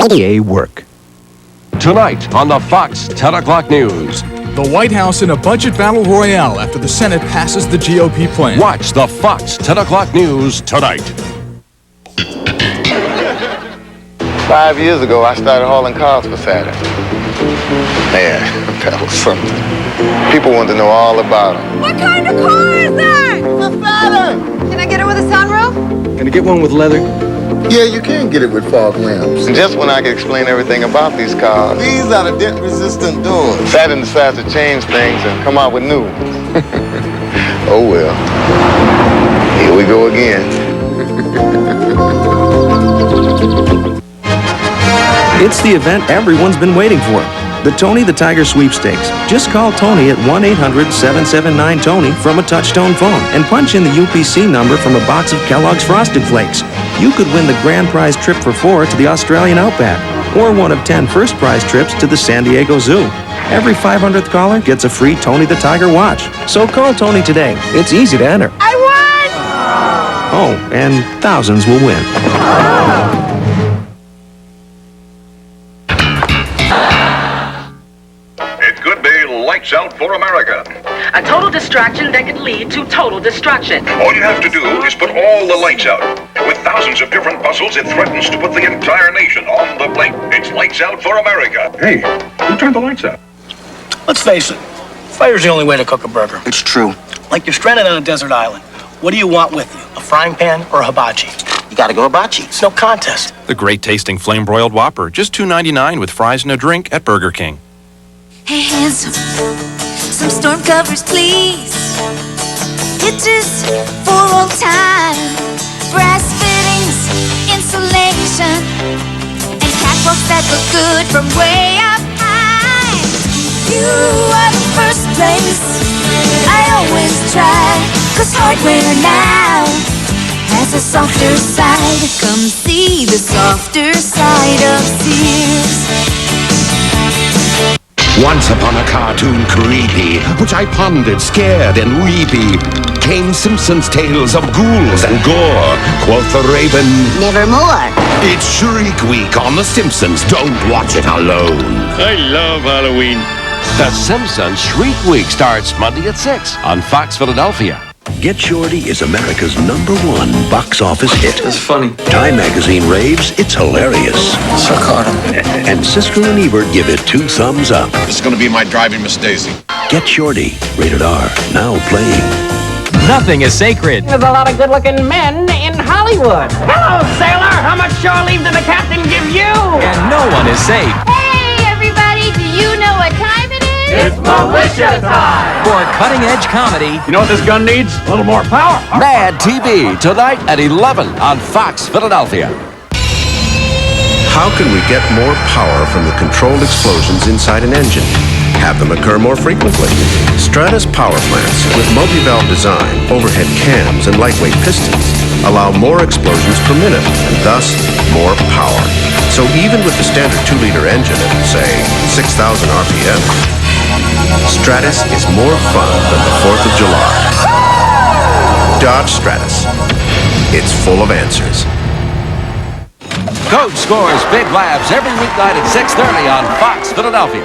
work. Tonight on the Fox 10 o'clock news. The White House in a budget battle royale after the Senate passes the GOP plan. Watch the Fox 10 o'clock news tonight. 5 years ago, I started hauling cars for Saturn. Man, that was something. People wanted to know all about them. What kind of car is that? The Saturn! Can I get it with a sunroof? Can I get one with leather? Yeah, you can get it with fog lamps. And just when I could explain everything about these cars, these are the dent-resistant doors. Saturn decides to change things and come out with new ones. Oh well. Here we go again. It's the event everyone's been waiting for. The Tony the Tiger Sweepstakes. Just call Tony at 1-800-779-TONY from a touch-tone phone and punch in the UPC number from a box of Kellogg's Frosted Flakes. You could win the grand prize trip for 4 to the Australian Outback or one of 10 first prize trips to the San Diego Zoo. Every 500th caller gets a free Tony the Tiger watch. So call Tony today. It's easy to enter. I won! Oh, and thousands will win. Lights out for America. A total distraction that could lead to total destruction. All you have to do is put all the lights out. With thousands of different puzzles, it threatens to put the entire nation on the blink. It's Lights Out for America. Hey, who turned the lights out? Let's face it, fire's the only way to cook a burger. It's true. Like you're stranded on a desert island. What do you want with you? A frying pan or a hibachi? You gotta go hibachi. It's no contest. The great tasting flame broiled Whopper, just $2.99 with fries and a drink at Burger King. Hey, handsome, some storm covers, please. Pictures for old time, brass fittings, insulation, and catwalks that look good from way up high. You are the first place I always try, 'cause hardware now has a softer side. Come see the softer side of Sears. Once upon a cartoon creepy, which I pondered, scared and weepy, came Simpsons' tales of ghouls and gore. Quoth the Raven, nevermore. It's Shriek Week on The Simpsons. Don't watch it alone. I love Halloween. The Simpsons Shriek Week starts Monday at 6 on Fox Philadelphia. Get Shorty is America's #1 box office hit. It's funny. Time magazine raves it's hilarious. So caught him. And Siskel and Ebert give it 2 thumbs up. This is going to be my driving Miss Daisy. Get Shorty, rated R, now playing. Nothing is sacred. There's a lot of good-looking men in Hollywood. Hello, sailor. How much shore leave did the captain give you? And no one is safe. Hey, everybody, do you know what time it is? It's militia time! For cutting-edge comedy. You know what this gun needs? A little more power. Mad TV, tonight at 11 on Fox Philadelphia. How can we get more power from the controlled explosions inside an engine? Have them occur more frequently. Stratus power plants with multi-valve design, overhead cams, and lightweight pistons allow more explosions per minute and thus more power. So even with the standard 2-liter engine at, say, 6,000 RPM, Stratus is more fun than the 4th of July. Dodge Stratus. It's full of answers. Code scores Big Labs every weeknight at 6:30 on Fox Philadelphia.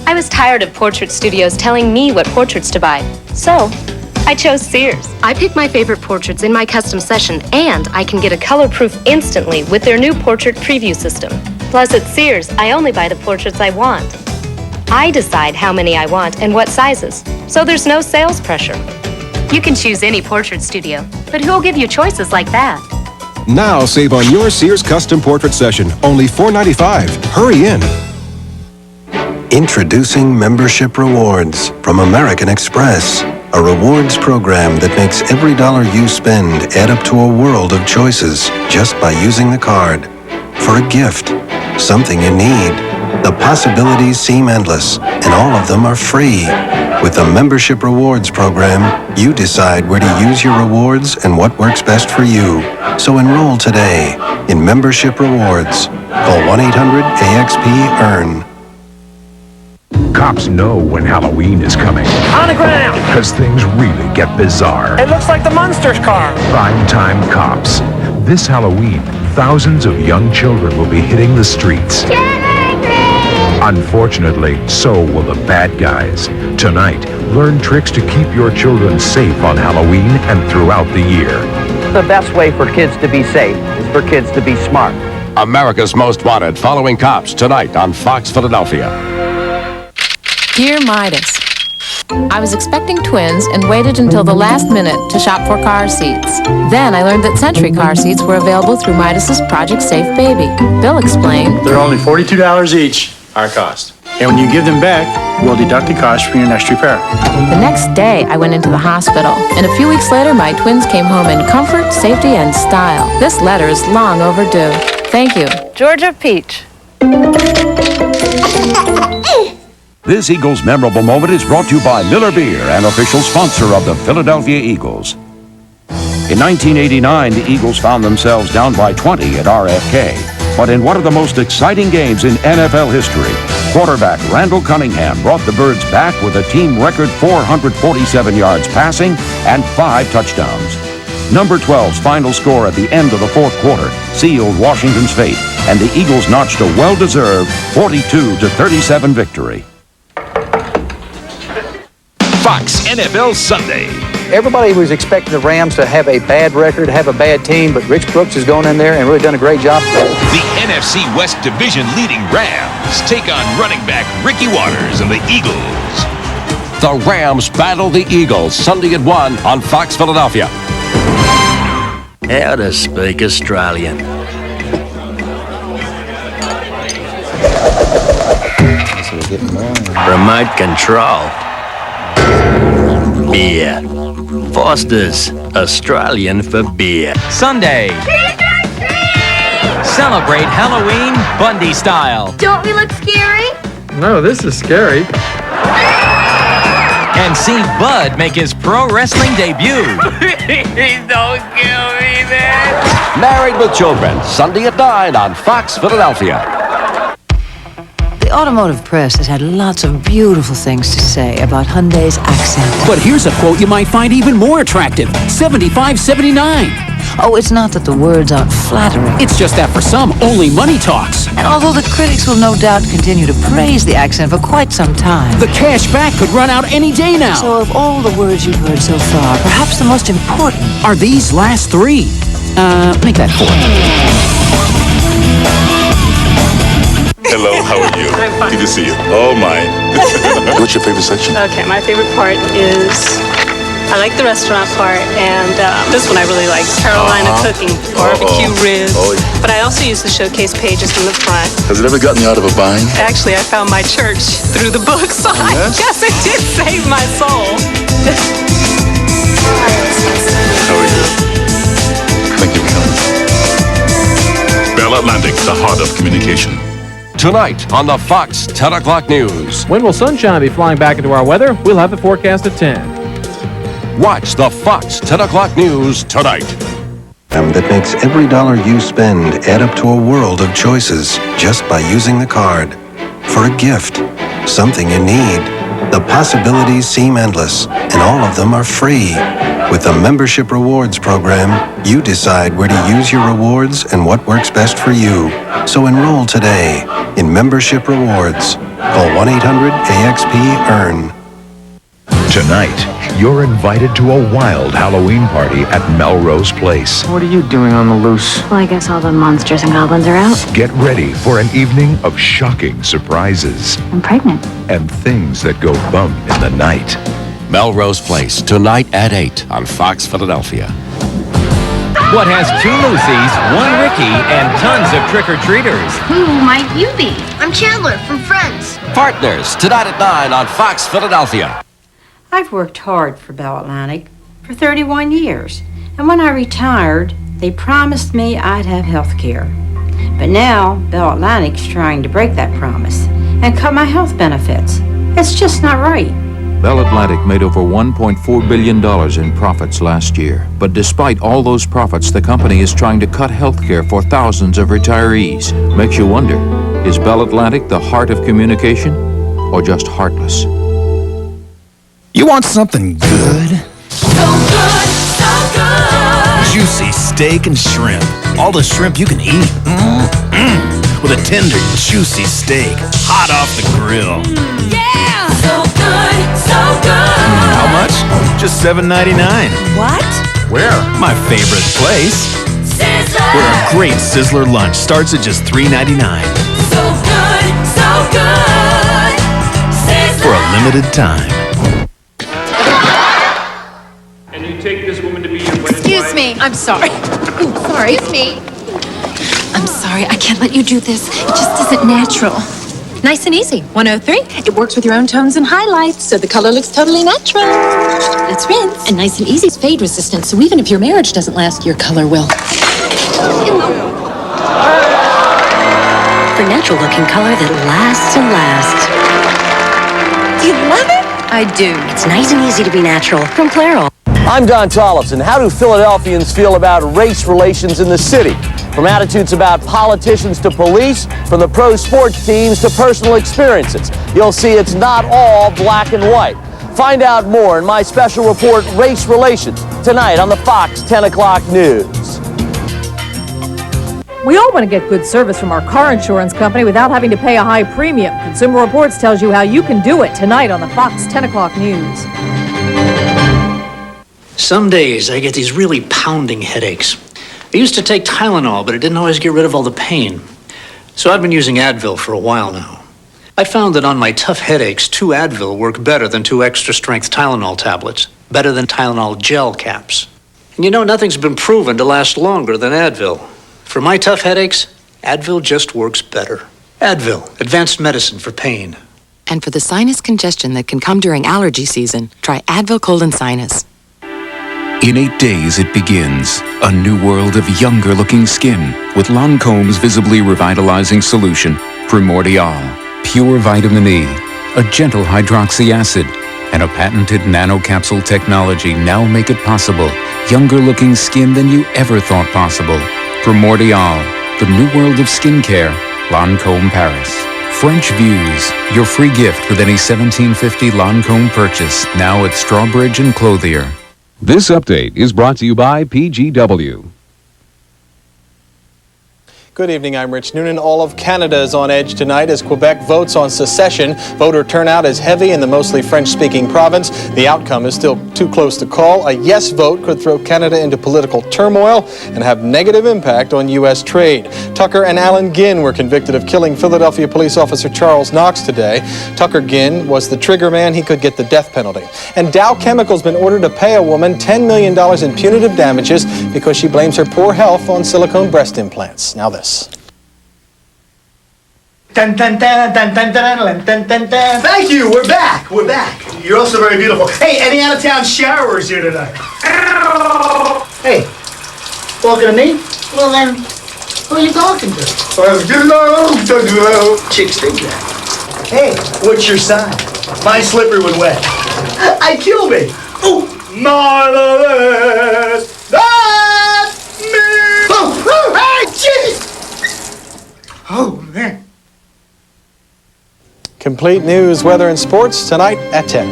I was tired of portrait studios telling me what portraits to buy, so I chose Sears. I pick my favorite portraits in my custom session, and I can get a color proof instantly with their new portrait preview system. Plus, at Sears, I only buy the portraits I want. I decide how many I want and what sizes, so there's no sales pressure. You can choose any portrait studio, but who'll give you choices like that? Now save on your Sears custom portrait session, only $4.95. Hurry in. Introducing Membership Rewards from American Express, a rewards program that makes every dollar you spend add up to a world of choices just by using the card. For a gift, something you need. The possibilities seem endless, and all of them are free. With the Membership Rewards program, you decide where to use your rewards and what works best for you. So enroll today in Membership Rewards. Call 1-800-AXP-EARN. Cops know when Halloween is coming. On the ground! Because things really get bizarre. It looks like the Munsters car. Primetime Cops. This Halloween, thousands of young children will be hitting the streets. Unfortunately, so will the bad guys. Tonight, learn tricks to keep your children safe on Halloween and throughout the year. The best way for kids to be safe is for kids to be smart. America's Most Wanted, following cops tonight on Fox Philadelphia. Dear Midas, I was expecting twins and waited until the last minute to shop for car seats. Then I learned that Century car seats were available through Midas's Project Safe Baby. Bill explained, They're only $42 each, our cost. And when you give them back, we'll deduct the cost from your next repair. The next day, I went into the hospital, and a few weeks later, my twins came home in comfort, safety, and style. This letter is long overdue. Thank you. Georgia Peach. This Eagles memorable moment is brought to you by Miller Beer, an official sponsor of the Philadelphia Eagles. In 1989, the Eagles found themselves down by 20 at RFK. But in one of the most exciting games in NFL history, quarterback Randall Cunningham brought the Birds back with a team record 447 yards passing and 5 touchdowns. Number 12's final score at the end of the fourth quarter sealed Washington's fate, and the Eagles notched a well-deserved 42-37 victory. Fox NFL Sunday. Everybody was expecting the Rams to have a bad record, have a bad team, but Rich Brooks has gone in there and really done a great job. The NFC West Division leading Rams take on running back Ricky Waters and the Eagles. The Rams battle the Eagles Sunday at 1 on Fox Philadelphia. How to speak Australian. Remote control. Beer. Foster's, Australian for beer. Sunday. Celebrate Halloween Bundy style. Don't we look scary? No, this is scary. And see Bud make his pro wrestling debut. Don't kill me, man. Married with Children, Sunday at 9 on Fox Philadelphia. The automotive press has had lots of beautiful things to say about Hyundai's accent. But here's a quote you might find even more attractive. 75.79. Oh, it's not that the words aren't flattering. It's just that for some, only money talks. And although the critics will no doubt continue to praise the accent for quite some time, the cash back could run out any day now. So of all the words you've heard so far, perhaps the most important are these last 3. Make that 4. Hello, how are you? Good to see you. Oh my. What's your favorite section? Okay, my favorite part is, I like the restaurant part, and this one I really like, Carolina cooking, barbecue ribs. Oh, yeah. But I also use the showcase pages in the front. Has it ever gotten you out of a bind? Actually, I found my church through the book, so I guess it did save my soul. How are you? Thank you for coming. Bell Atlantic, the heart of communication. Tonight on the Fox 10 o'clock news. When will sunshine be flying back into our weather? We'll have the forecast at 10. Watch the Fox 10 o'clock news tonight. That makes every dollar you spend add up to a world of choices just by using the card. For a gift, something you need. The possibilities seem endless, and all of them are free. With the Membership Rewards program, you decide where to use your rewards and what works best for you. So enroll today in Membership Rewards. Call 1-800-AXP-EARN. Tonight, you're invited to a wild Halloween party at Melrose Place. What are you doing on the loose? Well, I guess all the monsters and goblins are out. Get ready for an evening of shocking surprises I'm pregnant. and things that go bump in the night. Melrose Place, tonight at 8 on Fox Philadelphia. What has 2 Lucy's, 1 Ricky, and tons of trick-or-treaters? Who might you be? I'm Chandler from Friends. Partners, tonight at 9 on Fox Philadelphia. I've worked hard for Bell Atlantic for 31 years, and when I retired, they promised me I'd have health care. But now, Bell Atlantic's trying to break that promise and cut my health benefits. It's just not right. Bell Atlantic made over $1.4 billion in profits last year. But despite all those profits, the company is trying to cut health care for thousands of retirees. Makes you wonder, is Bell Atlantic the heart of communication? or just heartless. You want something good? So good, so good. Juicy steak and shrimp. All the shrimp you can eat. With a tender, juicy steak, hot off the grill. Yeah! So good, so good. How much? Just $7.99. What? Where? My favorite place. Sizzler! Where a great Sizzler lunch starts at just $3.99. So good, so good. Sizzler! For a limited time. And you take this woman to be your wedding Excuse me. I'm sorry. Sorry. Excuse me. I'm sorry. I can't let you do this. It just isn't natural. Nice and easy. 103. It works with your own tones and highlights, so the color looks totally natural. Let's rinse. And Nice and Easy is fade resistant, so even if your marriage doesn't last, your color will. For natural-looking color that lasts and lasts. Do you love it? I do. It's nice and easy to be natural. From Clairol. I'm Don Tollefson. How do Philadelphians feel about race relations in the city? From attitudes about politicians to police, from the pro sports teams to personal experiences. You'll see it's not all black and white. Find out more in my special report, Race Relations, tonight on the Fox 10 o'clock news. We all want to get good service from our car insurance company without having to pay a high premium. Consumer Reports tells you how you can do it tonight on the Fox 10 o'clock news. Some days I get these really pounding headaches. I used to take Tylenol, but it didn't always get rid of all the pain. So I've been using Advil for a while now. I found that on my tough headaches, 2 Advil work better than 2 extra-strength Tylenol tablets, better than Tylenol gel caps. And you know, nothing's been proven to last longer than Advil. For my tough headaches, Advil just works better. Advil, advanced medicine for pain. And for the sinus congestion that can come during allergy season, try Advil Cold and Sinus. In 8 days, it begins. A new world of younger-looking skin with Lancome's visibly revitalizing solution, Primordial. Pure vitamin E, a gentle hydroxy acid, and a patented nanocapsule technology now make it possible. Younger-looking skin than you ever thought possible. Primordial, the new world of skincare. Lancome Paris. French Views, your free gift with any $17.50 Lancome purchase, now at Strawbridge and Clothier. This update is brought to you by PGW. Good evening, I'm Rich Noonan. All of Canada is on edge tonight as Quebec votes on secession. Voter turnout is heavy in the mostly French-speaking province. The outcome is still too close to call. A yes vote could throw Canada into political turmoil and have negative impact on U.S. trade. Tucker and Alan Ginn were convicted of killing Philadelphia police officer Charles Knox today. Tucker Ginn was the trigger man. He could get the death penalty. And Dow Chemical's been ordered to pay a woman $10 million in punitive damages because she blames her poor health on silicone breast implants. Now this. Thank you. We're back. We're back. You're also very beautiful. Hey, any out-of-town showers here tonight? Hey, talking to me? Well then, who are you talking to? Chicks think that. Hey, what's your sign? My slippery when wet. I kill me. Oh, marvelous. That's me. Oh, hey, jeez. Oh, man. Complete news, weather, and sports tonight at 10.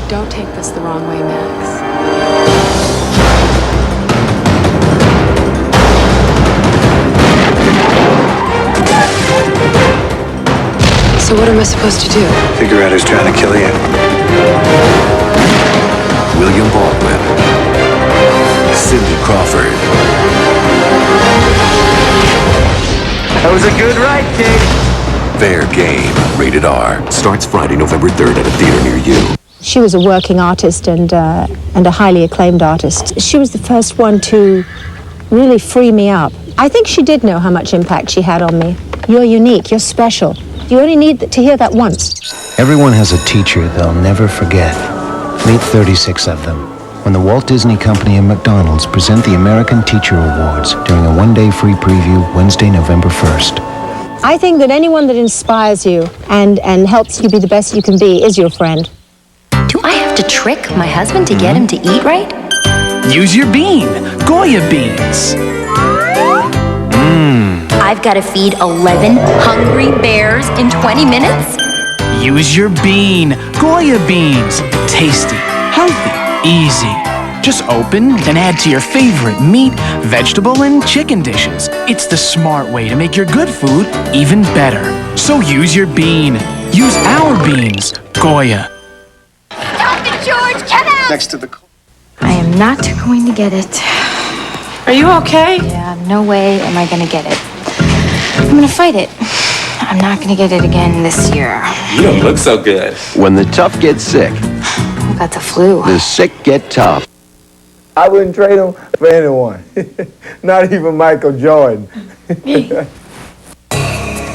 Don't take this the wrong way, Max. So what am I supposed to do? Figure out who's trying to kill you. William Baldwin. Cindy Crawford. That was a good ride, kid. Fair Game. Rated R. Starts Friday, November 3rd at a theater near you. She was a working artist and a highly acclaimed artist. She was the first one to really free me up. I think she did know how much impact she had on me. You're unique. You're special. You only need to hear that once. Everyone has a teacher they'll never forget. Meet 36 of them when the Walt Disney Company and McDonald's present the American Teacher Awards during a one-day free preview Wednesday, November 1st. I think that anyone that inspires you and helps you be the best you can be is your friend. Do I have to trick my husband to get him to eat right? Use your bean. Goya beans. I I've got to feed 11 hungry bears in 20 minutes? Use your bean. Goya beans. Tasty, healthy, easy. Just open and add to your favorite meat, vegetable, and chicken dishes. It's the smart way to make your good food even better. So use your bean. Use our beans. Goya. Stop it, George! Come out! Next to the... I am not going to get it. Are you okay? Yeah, no way am I going to get it. I'm going to fight it. I'm not going to get it again this year. You don't look so good. When the tough get sick, I got the flu. the sick get tough. I wouldn't trade him for anyone. Not even Michael Jordan.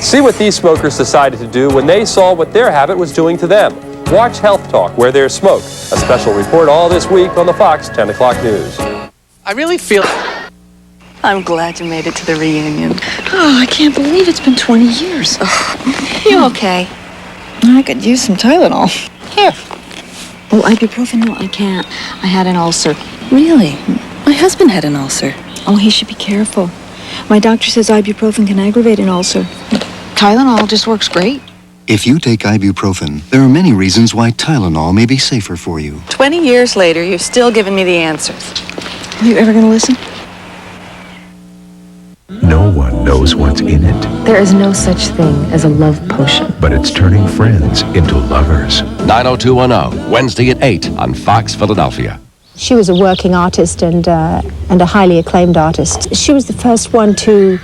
See what these smokers decided to do when they saw what their habit was doing to them. Watch Health Talk, Where There's Smoke. A special report all this week on the Fox 10 o'clock news. I really feel... I'm glad you made it to the reunion. Oh, I can't believe it's been 20 years. Oh. You okay? I could use some Tylenol. Here. Oh, ibuprofen? No, I can't. I had an ulcer. Really? My husband had an ulcer. Oh, he should be careful. My doctor says ibuprofen can aggravate an ulcer. Tylenol just works great. If you take ibuprofen, there are many reasons why Tylenol may be safer for you. 20 years later, you've still given me the answers. Are you ever going to listen? No one knows what's in it, There is no such thing as a love potion. but it's turning friends into lovers. 90210, Wednesday at 8 on Fox Philadelphia. She was a working artist and a highly acclaimed artist. She was the first one to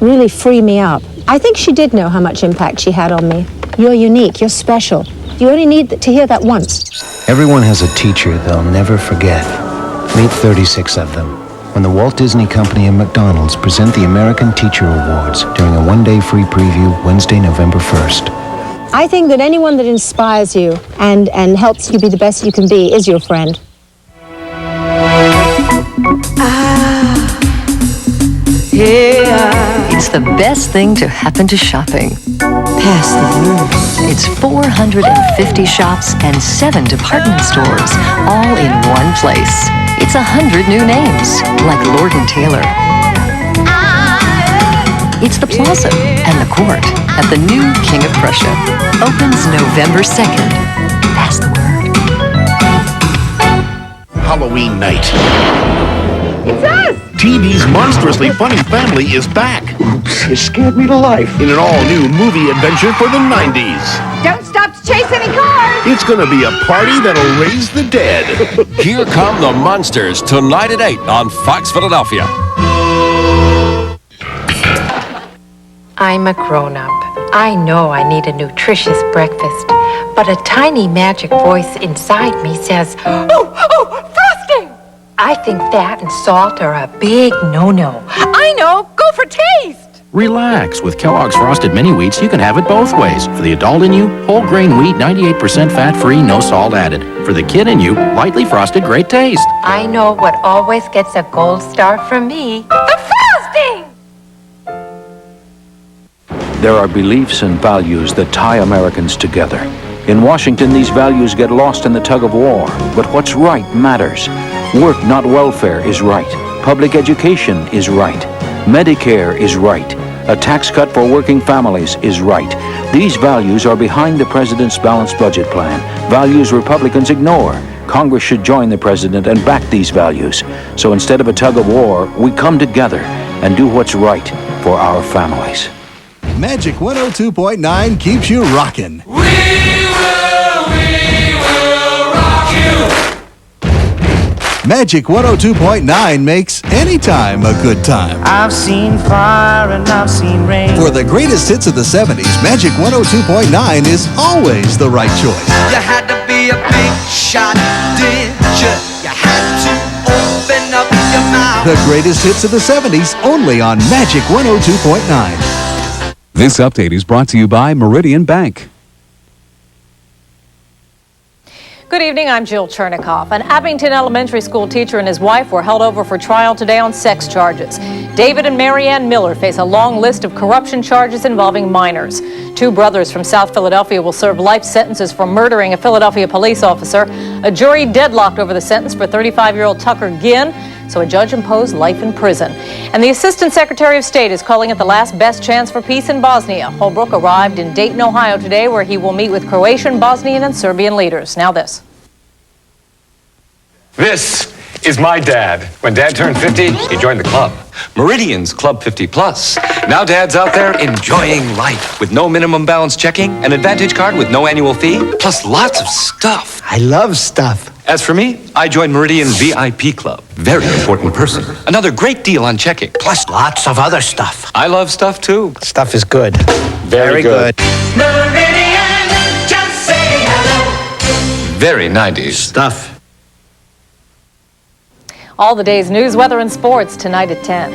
really free me up. I think she did know how much impact she had on me. You're unique, you're special. You only need to hear that once. Everyone has a teacher they'll never forget. Meet 36 of them when the Walt Disney Company and McDonald's present the American Teacher Awards during a one-day free preview Wednesday, November 1st. I think that anyone that inspires you and helps you be the best you can be is your friend. It's the best thing to happen to shopping. Pass the word. It's 450 shops and 7 department stores, all in one place. It's 100 new names, like Lord & Taylor. It's the Plaza and the Court at the new King of Prussia. Opens November 2nd. Pass the word. Halloween night. It's us! TV's monstrously funny family is back. Oops, you scared me to life. In an all-new movie adventure for the 90s. Don't stop to chase any cars! It's gonna be a party that'll raise the dead. Here come the monsters tonight at 8 on Fox Philadelphia. I'm a grown-up. I know I need a nutritious breakfast, but a tiny magic voice inside me says, oh, frosting! I think fat and salt are a big no-no. I know! Go for taste! Relax. With Kellogg's Frosted Mini Wheats, you can have it both ways. For the adult in you, whole grain wheat, 98% fat-free, no salt added. For the kid in you, lightly frosted, great taste. I know what always gets a gold star from me. The frosting! There are beliefs and values that tie Americans together. In Washington, these values get lost in the tug of war, but what's right matters. Work, not welfare, is right. Public education is right. Medicare is right. A tax cut for working families is right. These values are behind the president's balanced budget plan. Values Republicans ignore. Congress should join the president and back these values. So instead of a tug of war, we come together and do what's right for our families. Magic 102.9 keeps you rockin'. We will rock you. Magic 102.9 makes any time a good time. I've seen fire and I've seen rain. For the greatest hits of the 70s, Magic 102.9 is always the right choice. You had to be a big shot, did you? You had to open up your mouth. The greatest hits of the 70s, only on Magic 102.9. This update is brought to you by Meridian Bank. Good evening, I'm Jill Chernikoff. An Abington Elementary School teacher and his wife were held over for trial today on sex charges. David and Marianne Miller face a long list of corruption charges involving minors. 2 brothers from South Philadelphia will serve life sentences for murdering a Philadelphia police officer. A jury deadlocked over the sentence for 35-year-old Tucker Ginn. so a judge imposed life in prison. And the Assistant Secretary of State is calling it the last best chance for peace in Bosnia. Holbrook arrived in Dayton, Ohio today, where he will meet with Croatian, Bosnian, and Serbian leaders. Now this. This is my dad. When Dad turned 50, he joined the club. Meridian's Club 50 Plus. Now Dad's out there enjoying life with no minimum balance checking, an Advantage card with no annual fee, plus lots of stuff. I love stuff. As for me, I joined Meridian VIP Club. Very important person. Another great deal on checking. Plus lots of other stuff. I love stuff too. Stuff is good. Very good. Meridian, just say hello. Very 90s. Stuff. All the day's news, weather, and sports tonight at 10.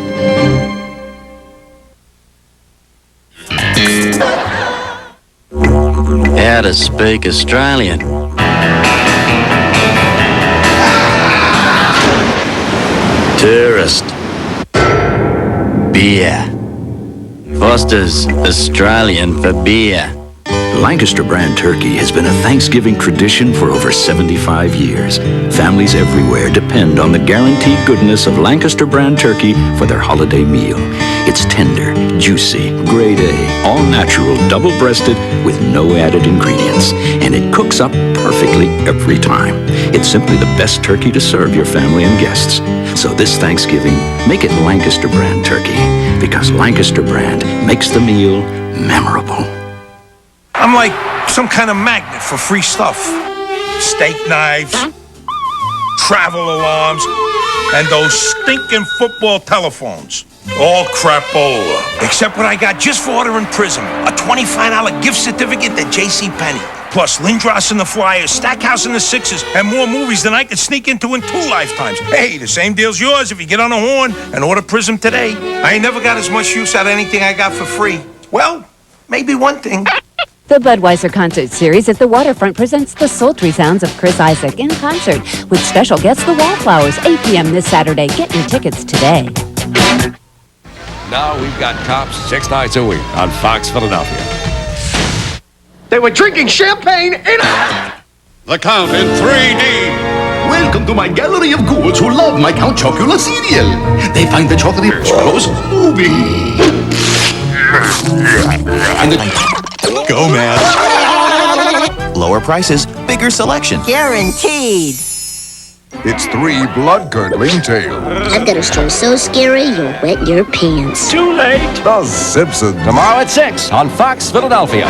How to speak Australian. Tourist. Beer. Foster's Australian for beer. Lancaster brand turkey has been a Thanksgiving tradition for over 75 years. Families everywhere depend on the guaranteed goodness of Lancaster brand turkey for their holiday meal. It's tender, juicy, grade A, all natural, double-breasted with no added ingredients. And it cooks up perfectly every time. It's simply the best turkey to serve your family and guests. So this Thanksgiving, make it Lancaster brand turkey, because Lancaster brand makes the meal memorable. I'm like some kind of magnet for free stuff. Steak knives, travel alarms, and those stinking football telephones. All crapola. Except what I got just for ordering Prism. A $25 gift certificate to JCPenney. Plus Lindros and the Flyers, Stackhouse and the Sixers, and more movies than I could sneak into in 2 lifetimes. Hey, the same deal's yours if you get on the horn and order Prism today. I ain't never got as much use out of anything I got for free. Well, maybe one thing. The Budweiser Concert Series at the Waterfront presents the sultry sounds of Chris Isaak in concert with special guests the Wallflowers, 8 p.m. this Saturday. Get your tickets today. Now we've got Cops 6 nights a week on Fox Philadelphia. They were drinking champagne in... The Count in 3D. Welcome to my gallery of ghouls who love my Count Chocula cereal. They find the chocolate close movie. And the... Go, man. Lower prices, bigger selection. Guaranteed. It's 3 blood-curdling tales. I've got a story so scary you'll wet your pants. Too late. The Simpsons. Tomorrow at 6 on Fox Philadelphia.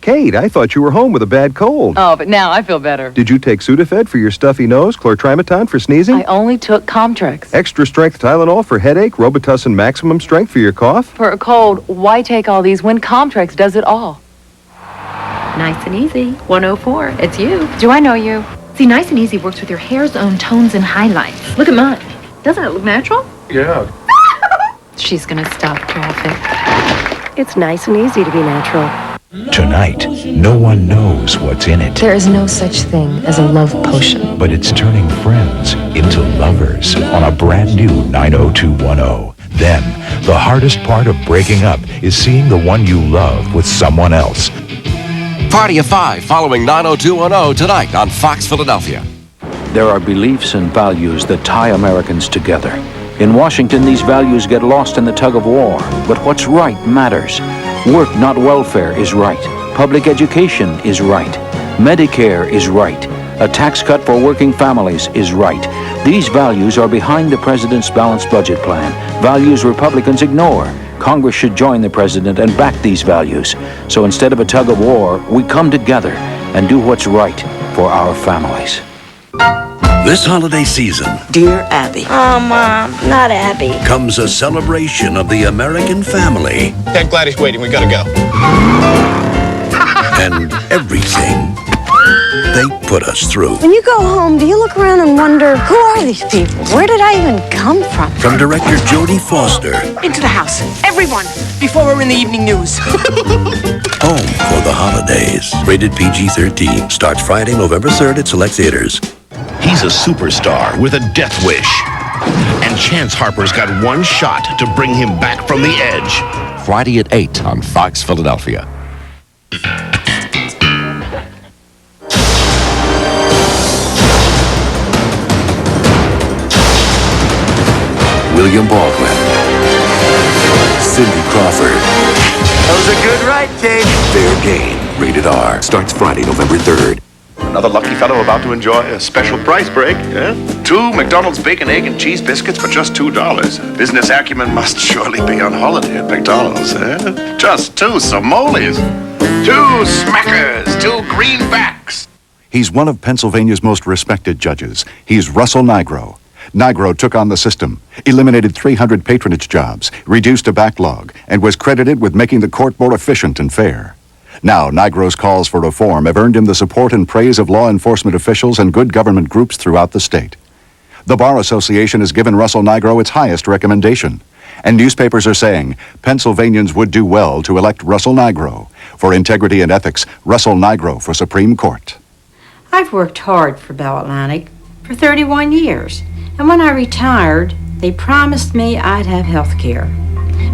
Kate, I thought you were home with a bad cold. Oh, but now I feel better. Did you take Sudafed for your stuffy nose, chlortrimeton for sneezing? I only took Comtrex. Extra strength Tylenol for headache, Robitussin maximum strength for your cough? For a cold, why take all these when Comtrex does it all? Nice and Easy, 104. It's you. Do I know you? See, Nice and Easy works with your hair's own tones and highlights. Look at mine. Doesn't it look natural? Yeah. She's gonna stop traffic. It's nice and easy to be natural. Tonight, no one knows what's in it, There is no such thing as a love potion. but it's turning friends into lovers on a brand new 90210. Then, the hardest part of breaking up is seeing the one you love with someone else. Party of 5 following 90210 tonight on Fox Philadelphia. There are beliefs and values that tie Americans together. In Washington, these values get lost in the tug of war, but what's right matters. Work, not welfare, is right. Public education is right. Medicare is right. A tax cut for working families is right. These values are behind the president's balanced budget plan, values Republicans ignore. Congress should join the president and back these values. So instead of a tug of war, we come together and do what's right for our families. This holiday season, Dear Abby. Oh, Mom, not Abby. comes a celebration of the American family Dad Gladys waiting. We gotta go. and everything they put us through. When you go home, do you look around and wonder, who are these people? Where did I even come from? From director Jodie Foster, Into the house. Everyone, before we're in the evening news. Home for the Holidays. Rated PG-13. Starts Friday, November 3rd at select theaters. He's a superstar with a death wish. And Chance Harper's got one shot to bring him back from the edge. Friday at 8 on Fox Philadelphia. William Baldwin, Cindy Crawford. That was a good ride, Kate. Fair Game, rated R, starts Friday, November 3rd. Another lucky fellow about to enjoy a special price break, eh? 2 McDonald's bacon, egg, and cheese biscuits for just $2. Business acumen must surely be on holiday at McDonald's, eh? Just 2 Somalis, 2 Smackers, 2 Greenbacks. He's one of Pennsylvania's most respected judges. He's Russell Nigro. Nigro took on the system, eliminated 300 patronage jobs, reduced a backlog, and was credited with making the court more efficient and fair. Now, Nigro's calls for reform have earned him the support and praise of law enforcement officials and good government groups throughout the state. The Bar Association has given Russell Nigro its highest recommendation, and newspapers are saying Pennsylvanians would do well to elect Russell Nigro. For integrity and ethics, Russell Nigro for Supreme Court. I've worked hard for Bell Atlantic for 31 years, and when I retired, they promised me I'd have health care.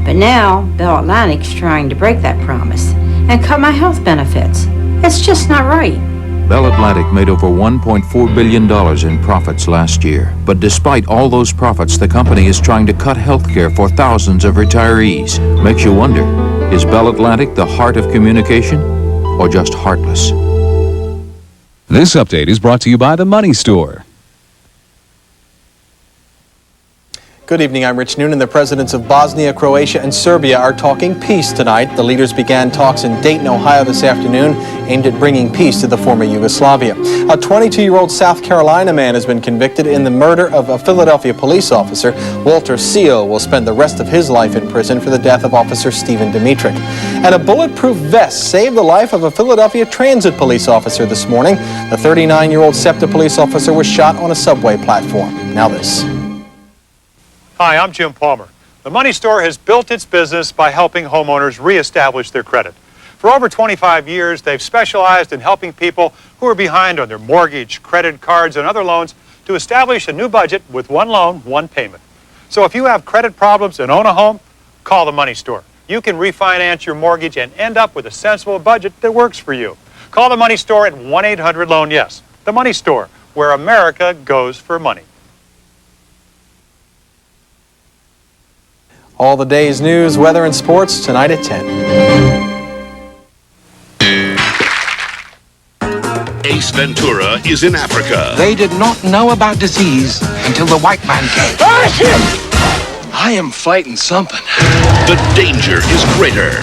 But now, Bell Atlantic's trying to break that promise and cut my health benefits. It's just not right. Bell Atlantic made over $1.4 billion in profits last year. But despite all those profits, the company is trying to cut health care for thousands of retirees. Makes you wonder, is Bell Atlantic the heart of communication or just heartless? This update is brought to you by The Money Store. Good evening, I'm Rich Noonan. The presidents of Bosnia, Croatia, and Serbia are talking peace tonight. The leaders began talks in Dayton, Ohio this afternoon, aimed at bringing peace to the former Yugoslavia. A 22-year-old South Carolina man has been convicted in the murder of a Philadelphia police officer. Walter Seal will spend the rest of his life in prison for the death of Officer Stephen Dimitrick. And a bulletproof vest saved the life of a Philadelphia transit police officer this morning. The 39-year-old SEPTA police officer was shot on a subway platform. Now this. Hi, I'm Jim Palmer. The Money Store has built its business by helping homeowners reestablish their credit. For over 25 years, they've specialized in helping people who are behind on their mortgage, credit cards, and other loans to establish a new budget with one loan, one payment. So if you have credit problems and own a home, call the Money Store. You can refinance your mortgage and end up with a sensible budget that works for you. Call the Money Store at 1-800-LOAN-YES. The Money Store, where America goes for money. All the day's news, weather, and sports tonight at 10. Ace Ventura is in Africa. They did not know about disease until the white man came. I am fighting something. The danger is greater.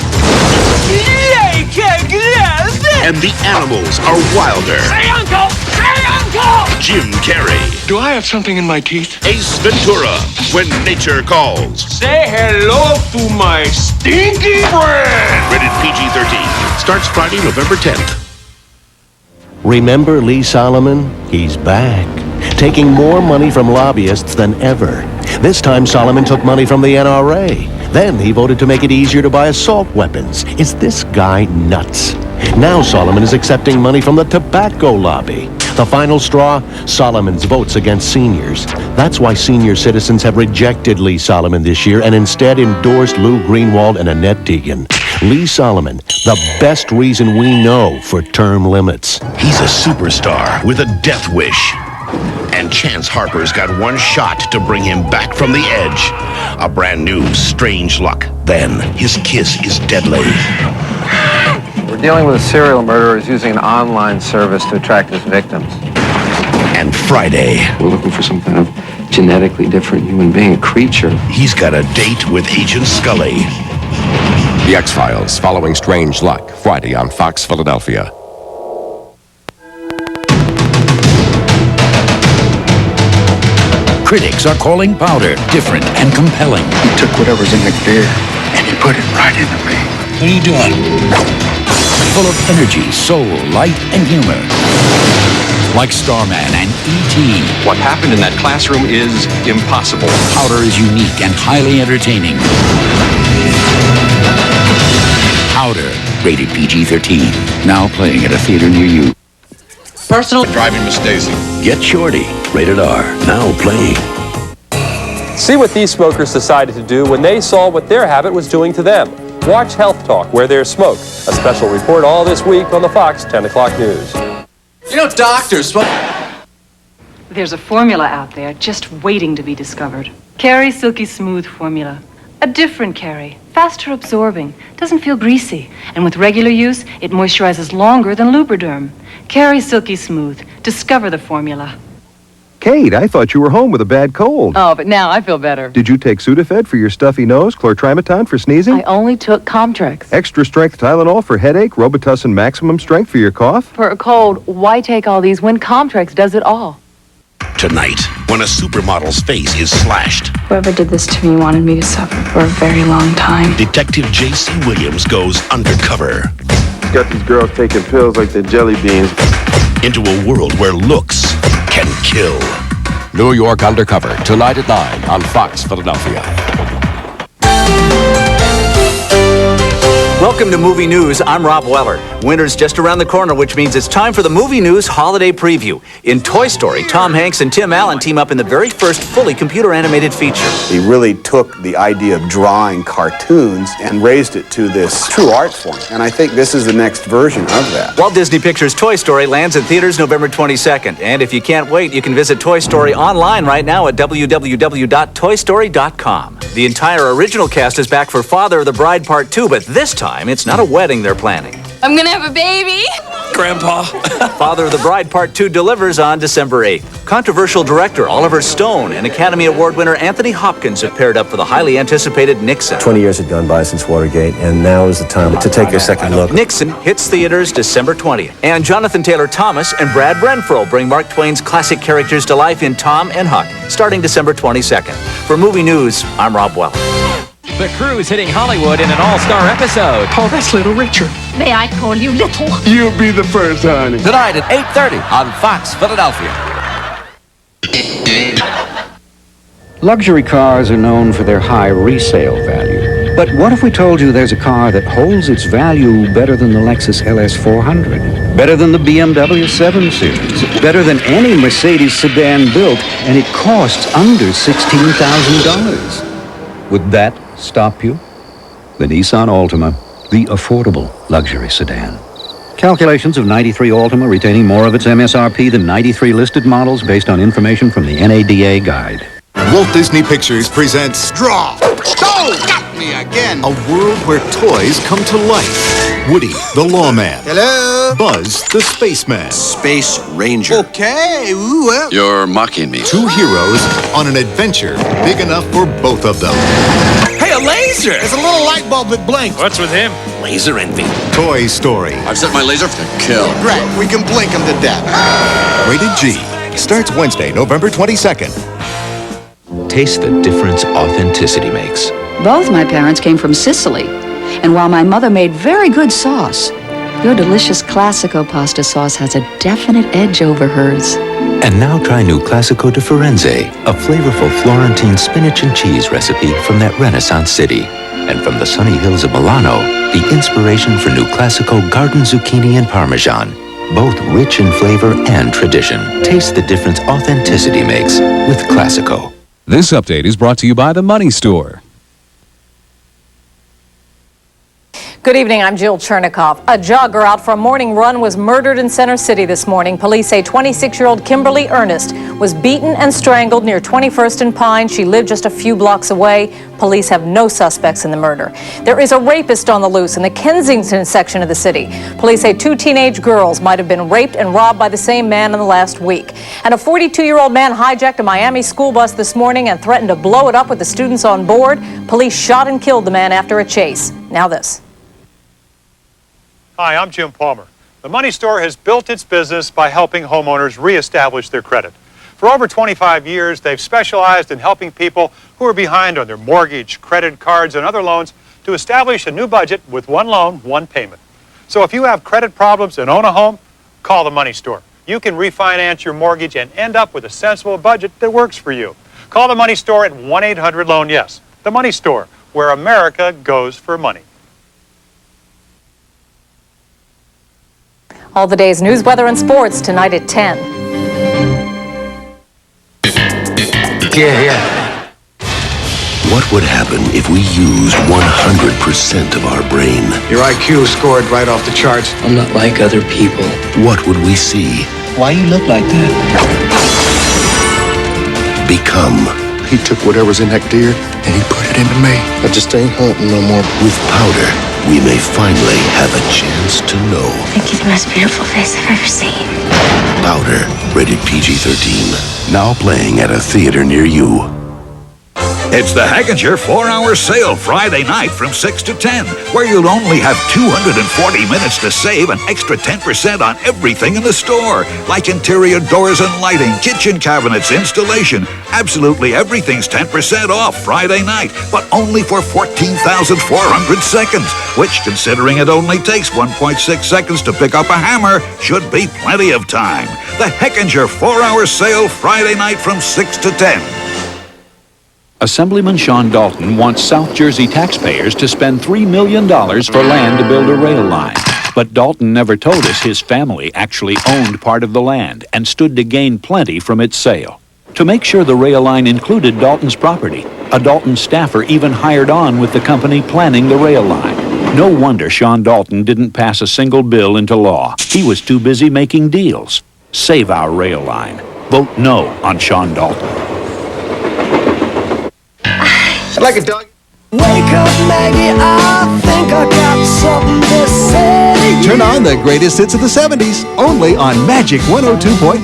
And the animals are wilder. Hey, Uncle! Hey, Uncle! Jim Carrey. Do I have something in my teeth? Ace Ventura, when nature calls. Say hello to my stinky friend! Rated PG-13. Starts Friday, November 10th. Remember Lee Solomon? He's back, taking more money from lobbyists than ever. This time Solomon took money from the NRA. Then he voted to make it easier to buy assault weapons. Is this guy nuts? Now Solomon is accepting money from the tobacco lobby. The final straw? Solomon's votes against seniors. That's why senior citizens have rejected Lee Solomon this year and instead endorsed Lou Greenwald and Annette Deegan. Lee Solomon, the best reason we know for term limits. He's a superstar with a death wish. And Chance Harper's got one shot to bring him back from the edge. A brand new Strange Luck. Then his kiss is deadly. We're dealing with a serial murderer who's using an online service to attract his victims. And Friday. We're looking for some kind of genetically different human being, a creature. He's got a date with Agent Scully. The X-Files, following Strange Luck, Friday on Fox Philadelphia. Critics are calling Powder different and compelling. He took whatever's in the beer and he put it right into me. What are you doing? Full of energy, soul, light, and humor. Like Starman and E.T. What happened in that classroom is impossible. Powder is unique and highly entertaining. Powder, rated PG-13. Now playing at a theater near you. Personal driving Miss Daisy. Get Shorty, rated R. Now playing. See what these smokers decided to do when they saw what their habit was doing to them. Watch Health Talk, Where There's Smoke. A special report all this week on the Fox 10 o'clock news. You know, doctors... There's a formula out there just waiting to be discovered. Carrie Silky Smooth formula. A different Carrie. Faster absorbing. Doesn't feel greasy. And with regular use, it moisturizes longer than Lubriderm. Carrie Silky Smooth. Discover the formula. Kate, I thought you were home with a bad cold. Oh, but now I feel better. Did you take Sudafed for your stuffy nose, chlortrimeton for sneezing? I only took Comtrex. Extra strength Tylenol for headache, Robitussin maximum strength for your cough? For a cold, why take all these when Comtrex does it all? Tonight, when a supermodel's face is slashed, Whoever did this to me wanted me to suffer for a very long time. Detective J.C. Williams goes undercover. He's got these girls taking pills like they're jelly beans. Into a world where looks can kill. New York Undercover, tonight at 9 on Fox Philadelphia. Welcome to Movie News. I'm Rob Weller. Winter's just around the corner, which means it's time for the Movie News Holiday Preview. In Toy Story, Tom Hanks and Tim Allen team up in the very first fully computer-animated feature. He really took the idea of drawing cartoons and raised it to this true art form. And I think this is the next version of that. Walt Disney Pictures' Toy Story lands in theaters November 22nd. And if you can't wait, you can visit Toy Story online right now at www.toystory.com. The entire original cast is back for Father of the Bride Part 2, but this time it's not a wedding they're planning. I'm gonna have a baby! Grandpa. Father of the Bride Part 2 delivers on December 8th. Controversial director Oliver Stone and Academy Award winner Anthony Hopkins have paired up for the highly anticipated Nixon. 20 years had gone by since Watergate, and now is the time to take a second look. Nixon hits theaters December 20th. And Jonathan Taylor Thomas and Brad Renfro bring Mark Twain's classic characters to life in Tom and Huck, starting December 22nd. For Movie News, I'm Rob Weller. The crew's hitting Hollywood in an all-star episode. Oh, that's Little Richard. May I call you Little? You'll be the first, honey. Tonight at 8:30 on Fox Philadelphia. Luxury cars are known for their high resale value. But what if we told you there's a car that holds its value better than the Lexus LS400? Better than the BMW 7 Series? Better than any Mercedes sedan built, and it costs under $16,000? Would that stop you? The Nissan Altima, the affordable luxury sedan. Calculations of 93 Altima retaining more of its MSRP than 93 listed models based on information from the NADA guide. Walt Disney Pictures presents Draw! Oh, got me again! a world where toys come to life. Woody, the lawman. Hello? Buzz, the spaceman. Space Ranger. Okay, ooh, well. You're mocking me. Two heroes on an adventure big enough for both of them. Hey, a laser! It's a little light bulb that blinks. What's with him? Laser envy. Toy Story. I've set my laser to kill. Right, we can blink them to death. Rated G. Starts Wednesday, November 22nd. Taste the difference authenticity makes. Both my parents came from Sicily, and while my mother made very good sauce, your delicious Classico pasta sauce has a definite edge over hers. And now try new Classico di Firenze, a flavorful Florentine spinach and cheese recipe from that Renaissance city. And from the sunny hills of Milano, the inspiration for new Classico garden zucchini and Parmesan, both rich in flavor and tradition. Taste the difference authenticity makes with Classico. This update is brought to you by the Money Store. Good evening, I'm Jill Chernikoff. A jogger out for a morning run was murdered in Center City this morning. Police say 26-year-old Kimberly Ernest was beaten and strangled near 21st and Pine. She lived just a few blocks away. Police have no suspects in the murder. There is a rapist on the loose in the Kensington section of the city. Police say 2 teenage girls might have been raped and robbed by the same man in the last week. And a 42-year-old man hijacked a Miami school bus this morning and threatened to blow it up with the students on board. Police shot and killed the man after a chase. Now this. Hi, I'm Jim Palmer. The Money Store has built its business by helping homeowners reestablish their credit. For over 25 years, they've specialized in helping people who are behind on their mortgage, credit cards, and other loans to establish a new budget with one loan, one payment. So if you have credit problems and own a home, call the Money Store. You can refinance your mortgage and end up with a sensible budget that works for you. Call the Money Store at 1-800-LOAN-YES. The Money Store, where America goes for money. All the day's news, weather, and sports tonight at 10. Yeah. What would happen if we used 100% of our brain? Your IQ scored right off the charts. I'm not like other people. What would we see? Why you look like that? Become He took whatever's in that deer and he put it into me. I just ain't hunting no more. With powder, we may finally have a chance to know. I think you're the most beautiful face I've ever seen. Powder, rated PG-13. Now playing at a theater near you. It's the Heckinger 4-hour sale Friday night from 6 to 10, where you'll only have 240 minutes to save an extra 10% on everything in the store, like interior doors and lighting, kitchen cabinets, installation. Absolutely everything's 10% off Friday night, but only for 14,400 seconds, which, considering it only takes 1.6 seconds to pick up a hammer, should be plenty of time. The Heckinger 4-hour sale Friday night from 6 to 10. Assemblyman Sean Dalton wants South Jersey taxpayers to spend $3 million for land to build a rail line. But Dalton never told us his family actually owned part of the land and stood to gain plenty from its sale. To make sure the rail line included Dalton's property, a Dalton staffer even hired on with the company planning the rail line. No wonder Sean Dalton didn't pass a single bill into law. He was too busy making deals. Save our rail line. Vote no on Sean Dalton. I'd like a dog. Wake up, Maggie, I think I got something to say. Turn on the greatest hits of the 70s, only on Magic 102.9.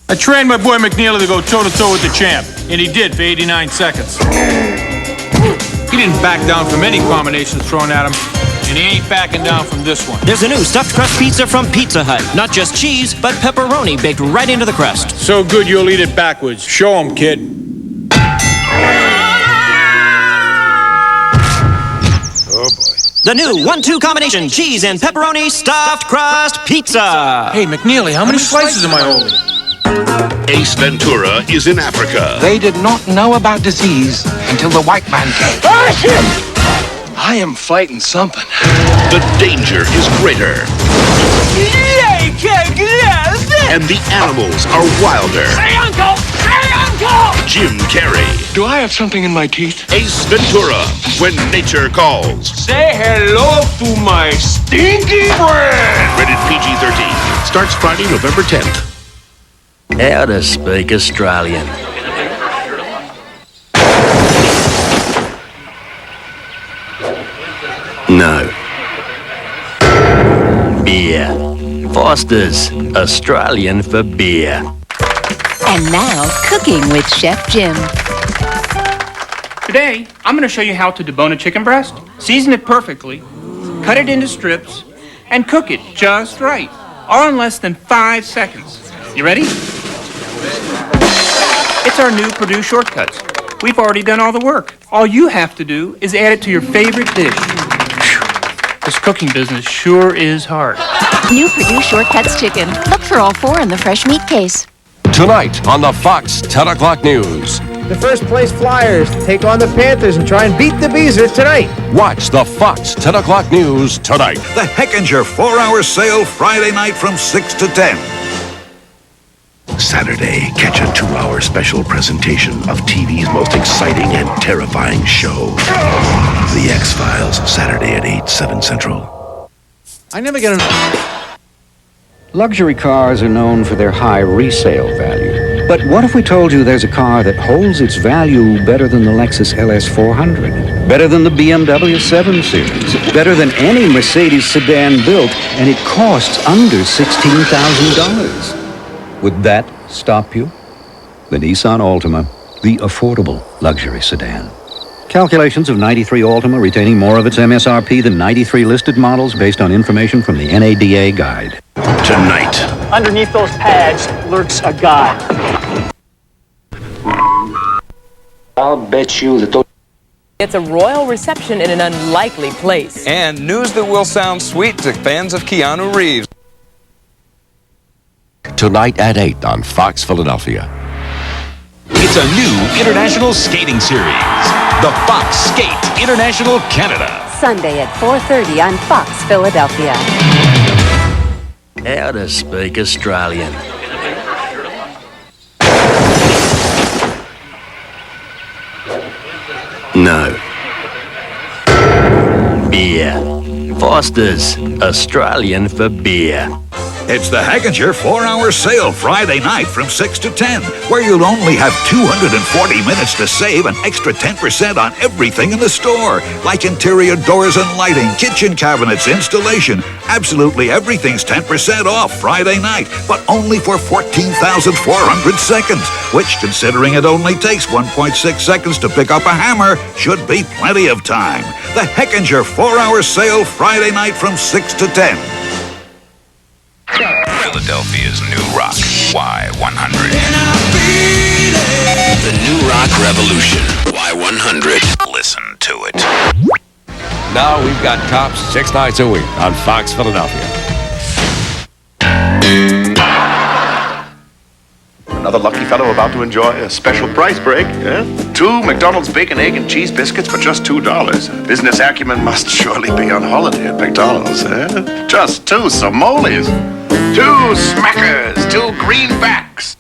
I trained my boy McNeely to go toe-to-toe with the champ, and he did for 89 seconds. He didn't back down from any combinations thrown at him, and he ain't backing down from this one. There's a new stuffed crust pizza from Pizza Hut. Not just cheese, but pepperoni baked right into the crust. So good you'll eat it backwards. Show 'em, kid. Oh, boy. The new 1-2 combination cheese and pepperoni stuffed crust pizza. Hey, McNeely, how many slices am I holding? Ace Ventura is in Africa. They did not know about disease until the white man came. I am fighting something. The danger is greater. And the animals are wilder. Hey, Uncle! Hey, Uncle! Jim Carrey. Do I have something in my teeth? Ace Ventura, When Nature Calls. Say hello to my stinky friend! Rated PG-13. Starts Friday, November 10th. How to speak Australian. No. Beer. Foster's, Australian for beer. And now, cooking with Chef Jim. Today, I'm going to show you how to debone a chicken breast, season it perfectly, cut it into strips, and cook it just right, all in less than 5 seconds. You ready? It's our new Purdue Shortcuts. We've already done all the work. All you have to do is add it to your favorite dish. Whew. This cooking business sure is hard. New Purdue Shortcuts chicken. Look for all 4 in the fresh meat case. Tonight on the Fox 10 o'clock news. The first place Flyers take on the Panthers and try and beat the Bees tonight. Watch the Fox 10 o'clock news tonight. The Heckinger 4-hour sale Friday night from 6 to 10. Saturday, catch a 2-hour special presentation of TV's most exciting and terrifying show. The X-Files, Saturday at 8, 7 Central. I never get an... Luxury cars are known for their high resale value. But what if we told you there's a car that holds its value better than the Lexus LS 400, better than the BMW 7 Series, better than any Mercedes sedan built, and it costs under $16,000? Would that stop you? The Nissan Altima, the affordable luxury sedan. Calculations of 93 Altima retaining more of its MSRP than 93 listed models based on information from the NADA guide. Tonight. Underneath those pads lurks a guy. I'll bet you that those... It's a royal reception in an unlikely place. And news that will sound sweet to fans of Keanu Reeves. Tonight at 8 on Fox Philadelphia. It's a new international skating series. The Fox Skate International Canada. Sunday at 4:30 on Fox Philadelphia. How to speak Australian. No. Beer. Foster's, Australian for beer. It's the Hagginger 4-hour sale Friday night from 6 to 10, where you'll only have 240 minutes to save an extra 10% on everything in the store, like interior doors and lighting, kitchen cabinets, installation. Absolutely everything's 10% off Friday night, but only for 14,400 seconds, which, considering it only takes 1.6 seconds to pick up a hammer, should be plenty of time. The Hagginger 4-hour sale Friday night from 6 to 10. Philadelphia's new rock, Y100. The new rock revolution, Y100. Listen to it. Now we've got Cops 6 nights a week on Fox Philadelphia. Another lucky fellow about to enjoy a special price break. 2 McDonald's bacon, egg, and cheese biscuits for just $2. Business acumen must surely be on holiday at McDonald's. Just 2 Somalis, 2 Smackers, 2 greenbacks.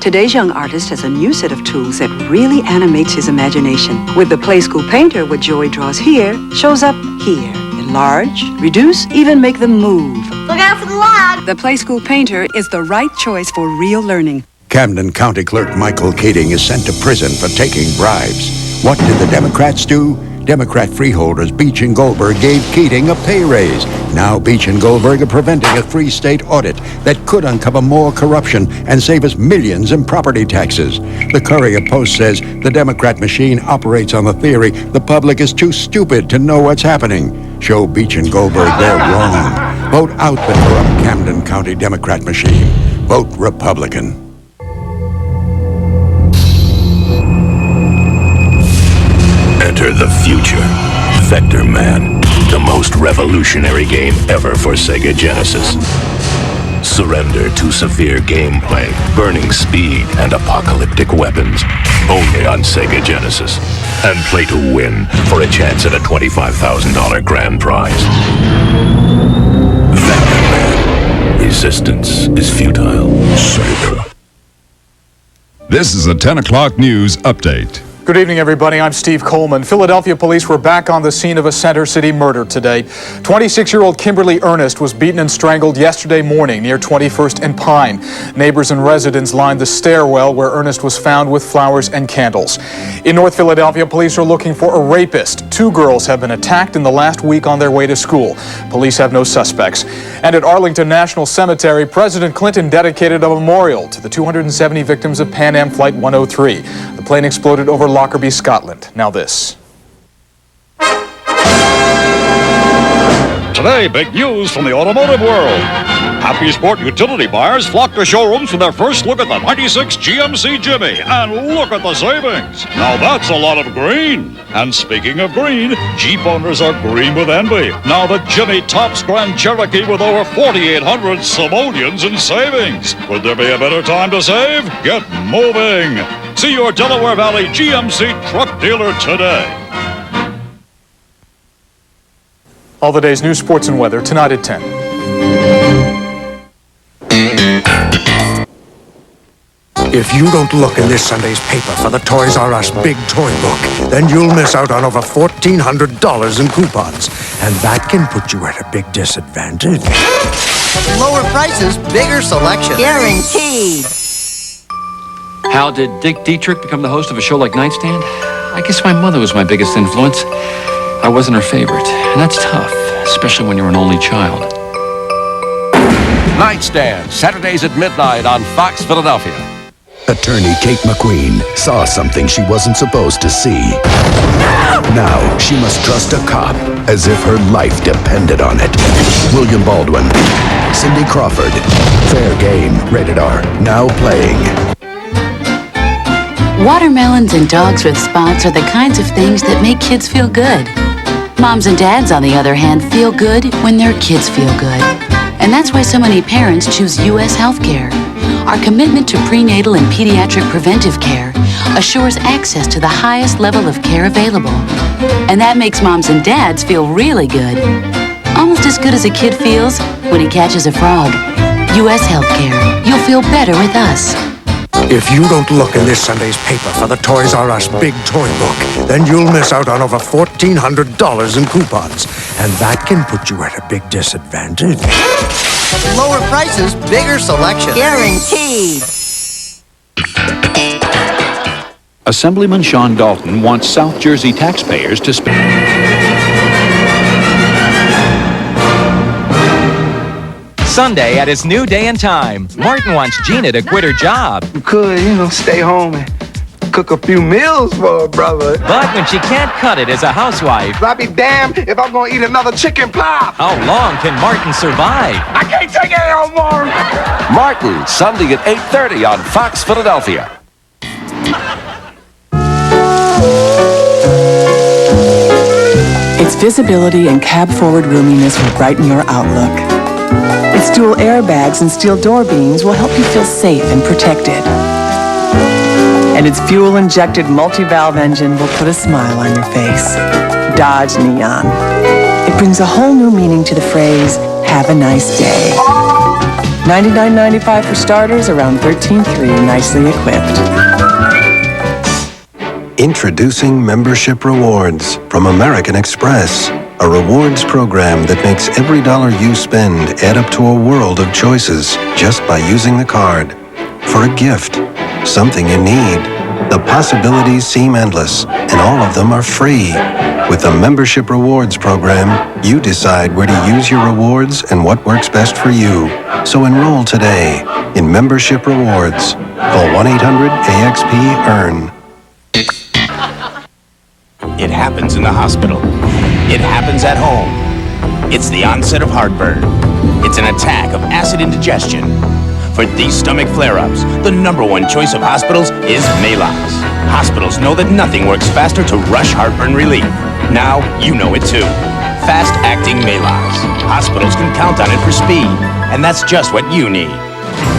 Today's young artist has a new set of tools that really animates his imagination. With the Play School Painter, what Joey draws here shows up here. Enlarge, reduce, even make them move. Look out for the log! The Play School Painter is the right choice for real learning. Camden County Clerk Michael Kading is sent to prison for taking bribes. What did the Democrats do? Democrat freeholders Beach and Goldberg gave Keating a pay raise. Now Beach and Goldberg are preventing a free state audit that could uncover more corruption and save us millions in property taxes. The Courier Post says the Democrat machine operates on the theory the public is too stupid to know what's happening. Show Beach and Goldberg they're wrong. Vote out the corrupt Camden County Democrat machine. Vote Republican. Enter the future. Vector Man, the most revolutionary game ever for Sega Genesis. Surrender to severe gameplay, burning speed, and apocalyptic weapons. Only on Sega Genesis. And play to win for a chance at a $25,000 grand prize. Vector Man. Resistance is futile. Sega. This is a 10 o'clock news update. Good evening, everybody. I'm Steve Coleman. Philadelphia police were back on the scene of a Center City murder today. 26-year-old Kimberly Ernest was beaten and strangled yesterday morning near 21st and Pine. Neighbors and residents lined the stairwell where Ernest was found with flowers and candles. In North Philadelphia, police are looking for a rapist. 2 girls have been attacked in the last week on their way to school. Police have no suspects. And at Arlington National Cemetery, President Clinton dedicated a memorial to the 270 victims of Pan Am Flight 103. The plane exploded over Lockerbie, Scotland. Now this. Today, big news from the automotive world. Happy Sport utility buyers flock to showrooms for their first look at the 96 GMC Jimmy. And look at the savings. Now that's a lot of green. And speaking of green, Jeep owners are green with envy. Now the Jimmy tops Grand Cherokee with over 4,800 simoleons in savings. Would there be a better time to save? Get moving. See your Delaware Valley GMC truck dealer today. All the day's news, sports, and weather tonight at 10. If you don't look in this Sunday's paper for the Toys R Us Big Toy Book, then you'll miss out on over $1,400 in coupons. And that can put you at a big disadvantage. Lower prices, bigger selection. Guaranteed. How did Dick Dietrich become the host of a show like Nightstand? I guess my mother was my biggest influence. I wasn't her favorite, and that's tough, especially when you're an only child. Nightstand, Saturdays at midnight on Fox Philadelphia. Attorney Kate McQueen saw something she wasn't supposed to see. Now she must trust a cop as if her life depended on it. William Baldwin, Cindy Crawford, Fair Game, rated R, now playing. Watermelons and dogs with spots are the kinds of things that make kids feel good. Moms and dads, on the other hand, feel good when their kids feel good. And that's why so many parents choose U.S. Healthcare. Our commitment to prenatal and pediatric preventive care assures access to the highest level of care available. And that makes moms and dads feel really good. Almost as good as a kid feels when he catches a frog. U.S. Healthcare. You'll feel better with us. If you don't look in this Sunday's paper for the Toys R Us Big Toy Book, then you'll miss out on over $1,400 in coupons. And that can put you at a big disadvantage. Lower prices, bigger selection. Guaranteed. Assemblyman Sean Dalton wants South Jersey taxpayers to spend. Sunday at his new day and time. Martin wants Gina to quit her job. You could, stay home and cook a few meals for her brother. But when she can't cut it as a housewife, I'll be damned if I'm gonna eat another chicken pie. how long can Martin survive? I can't take it no more. Martin, Sunday at 8:30 on Fox Philadelphia. Its visibility and cab-forward roominess will brighten your outlook. Its dual airbags and steel door beams will help you feel safe and protected. And its fuel-injected multi-valve engine will put a smile on your face. Dodge Neon. It brings a whole new meaning to the phrase, have a nice day. $99.95 for starters, around $13.3 nicely equipped. Introducing Membership Rewards from American Express, a rewards program that makes every dollar you spend add up to a world of choices just by using the card. For a gift, something you need. The possibilities seem endless, and all of them are free. With the Membership Rewards program, you decide where to use your rewards and what works best for you. So enroll today in Membership Rewards. Call 1-800-AXP-EARN. It happens in the hospital. It happens at home. It's the onset of heartburn. It's an attack of acid indigestion. For these stomach flare-ups, the #1 choice of hospitals is Maalox. Hospitals know that nothing works faster to rush heartburn relief. Now you know it too. Fast-acting Maalox. Hospitals can count on it for speed, and that's just what you need.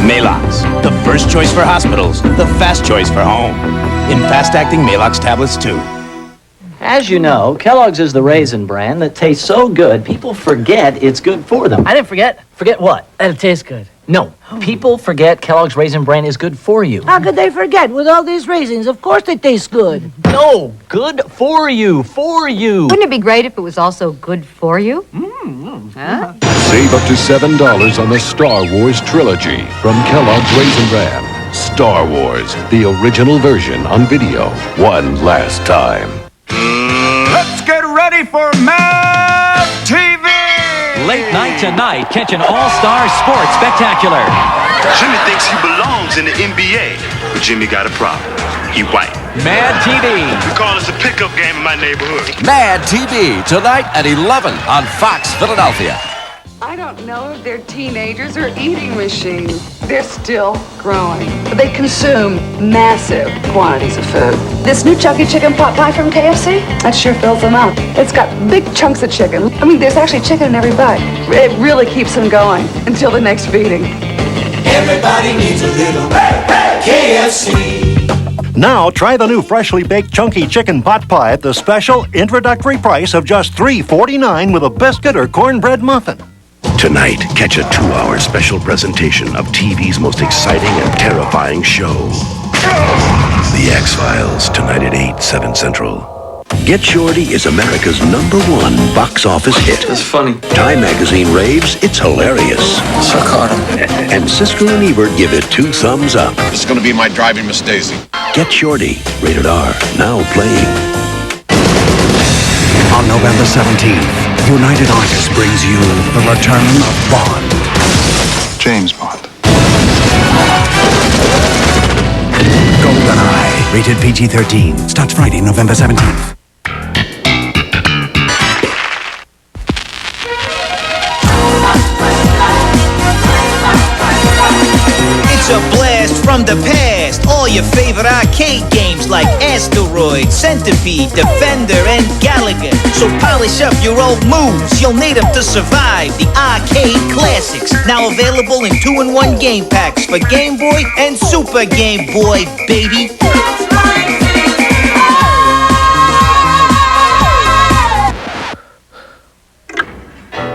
Maalox, the first choice for hospitals, the fast choice for home. In fast-acting Maalox tablets too. As you know, Kellogg's is the raisin brand that tastes so good, people forget it's good for them. I didn't forget. Forget what? That it tastes good. No, people forget Kellogg's raisin brand is good for you. How could they forget? With all these raisins, of course they taste good. No, good for you, for you. Wouldn't it be great if it was also good for you? Huh? Save up to $7 on the Star Wars trilogy from Kellogg's Raisin Bran. Star Wars, the original version on video, one last time. Let's get ready for Mad TV! Late night tonight, catch an all-star sports spectacular. Jimmy thinks he belongs in the NBA, but Jimmy got a problem. He white. Mad TV. We call this a pickup game in my neighborhood. Mad TV, tonight at 11 on Fox Philadelphia. I don't know if they're teenagers or eating machines. They're still growing. But they consume massive quantities of food. This new chunky chicken pot pie from KFC, that sure fills them up. It's got big chunks of chicken. I mean, there's actually chicken in every bite. It really keeps them going until the next feeding. Everybody needs a little KFC. Now, try the new freshly baked chunky chicken pot pie at the special introductory price of just $3.49 with a biscuit or cornbread muffin. Tonight, catch a 2-hour special presentation of TV's most exciting and terrifying show. The X-Files, tonight at 8, 7 Central. Get Shorty is America's #1 box office hit. It's funny. Time magazine raves it's hilarious. So caught him. And Siskel and Ebert give it 2 thumbs up. This is going to be my driving Miss Daisy. Get Shorty, rated R, now playing. On November 17th, United Artists brings you the return of Bond. James Bond. GoldenEye, rated PG-13, starts Friday, November 17th. It's a blast from the past. All your favorite arcade games like Asteroid, Centipede, Defender, and Galaga. So polish up your old moves. You'll need them to survive the arcade classics. Now available in 2-in-1 game packs for Game Boy and Super Game Boy, baby.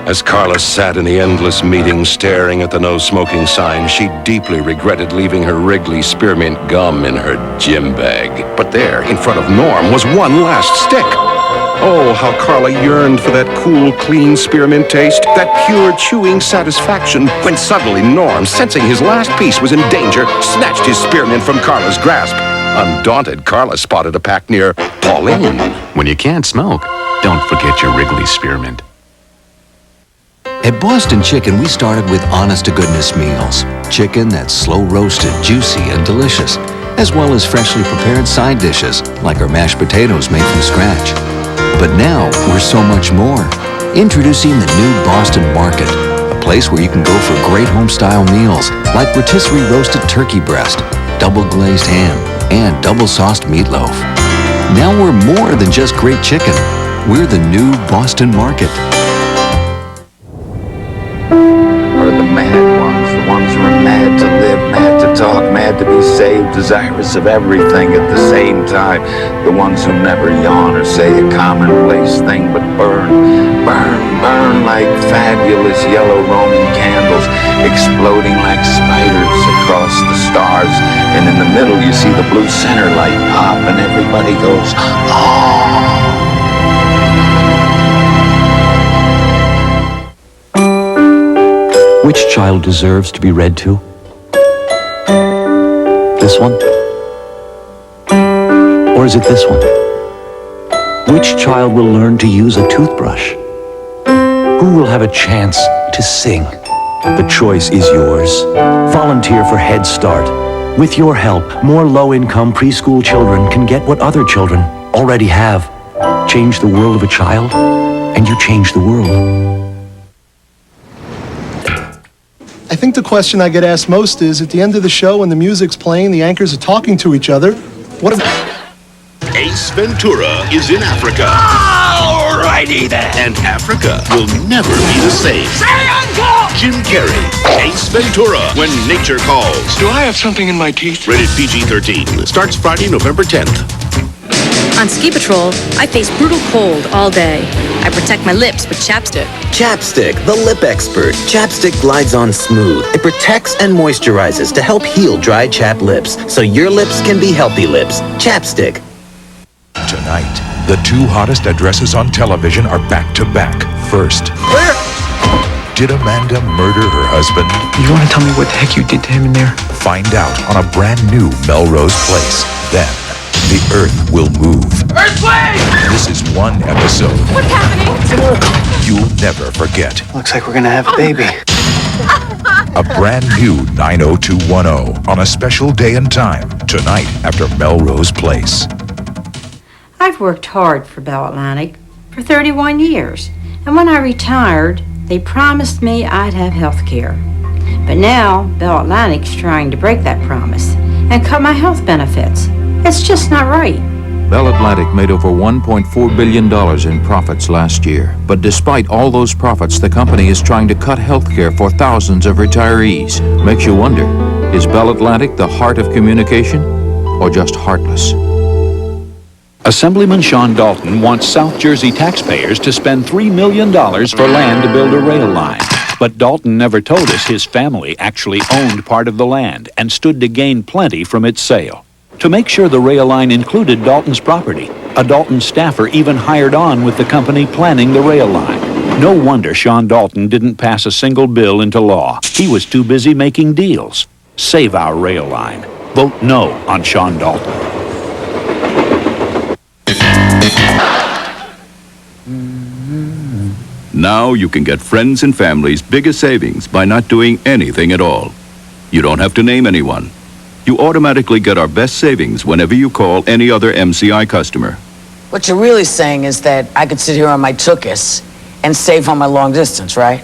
As Carla sat in the endless meeting staring at the no-smoking sign, she deeply regretted leaving her Wrigley spearmint gum in her gym bag. But there, in front of Norm, was one last stick. Oh, how Carla yearned for that cool, clean spearmint taste, that pure chewing satisfaction, when suddenly Norm, sensing his last piece was in danger, snatched his spearmint from Carla's grasp. Undaunted, Carla spotted a pack near Pauline. When you can't smoke, don't forget your Wrigley spearmint. At Boston Chicken, we started with honest-to-goodness meals. Chicken that's slow-roasted, juicy, and delicious, as well as freshly prepared side dishes, like our mashed potatoes made from scratch. But now, we're so much more. Introducing the new Boston Market, a place where you can go for great home-style meals, like rotisserie roasted turkey breast, double-glazed ham, and double-sauced meatloaf. Now we're more than just great chicken. We're the new Boston Market. Are the mad ones who are mad to live, mad to talk, mad to be saved, desirous of everything at the same time. The ones who never yawn or say a commonplace thing, but burn, burn, burn like fabulous yellow Roman candles, exploding like spiders across the stars. And in the middle you see the blue center light pop and everybody goes, oh. Which child deserves to be read to? This one? Or is it this one? Which child will learn to use a toothbrush? Who will have a chance to sing? The choice is yours. Volunteer for Head Start. With your help, more low-income preschool children can get what other children already have. Change the world of a child, and you change the world. I think the question I get asked most is, at the end of the show when the music's playing, the anchors are talking to each other, what if... Ace Ventura is in Africa. Alrighty then. And Africa will never be the same. Say uncle! Jim Carrey, Ace Ventura, When Nature Calls. Do I have something in my teeth? Rated PG-13. Starts Friday, November 10th. On ski patrol, I face brutal cold all day. I protect my lips with chapstick. Chapstick, the lip expert. Chapstick glides on smooth. It protects and moisturizes to help heal dry, chapped lips, so your lips can be healthy lips. Chapstick. Tonight, the two hottest addresses on television are back-to-back. First, did Amanda murder her husband? You want to tell me what the heck you did to him in there? Find out on a brand new Melrose Place. Then, the Earth will move. Earthquake! This is one episode What's happening? you'll never forget. Looks like we're gonna have a baby. A brand new 90210 on a special day and time. Tonight after Melrose Place. I've worked hard for Bell Atlantic for 31 years. And when I retired, they promised me I'd have health care. But now, Bell Atlantic's trying to break that promise and cut my health benefits. It's just not right. Bell Atlantic made over $1.4 billion in profits last year. But despite all those profits, the company is trying to cut health care for thousands of retirees. Makes you wonder, is Bell Atlantic the heart of communication or just heartless? Assemblyman Sean Dalton wants South Jersey taxpayers to spend $3 million for land to build a rail line. But Dalton never told us his family actually owned part of the land and stood to gain plenty from its sale. To make sure the rail line included Dalton's property, a Dalton staffer even hired on with the company planning the rail line. No wonder Sean Dalton didn't pass a single bill into law. He was too busy making deals. Save our rail line. Vote no on Sean Dalton. Now you can get friends and family's biggest savings by not doing anything at all. You don't have to name anyone. You automatically get our best savings whenever you call any other MCI customer. What you're really saying is that I could sit here on my Tookus and save on my long distance, right?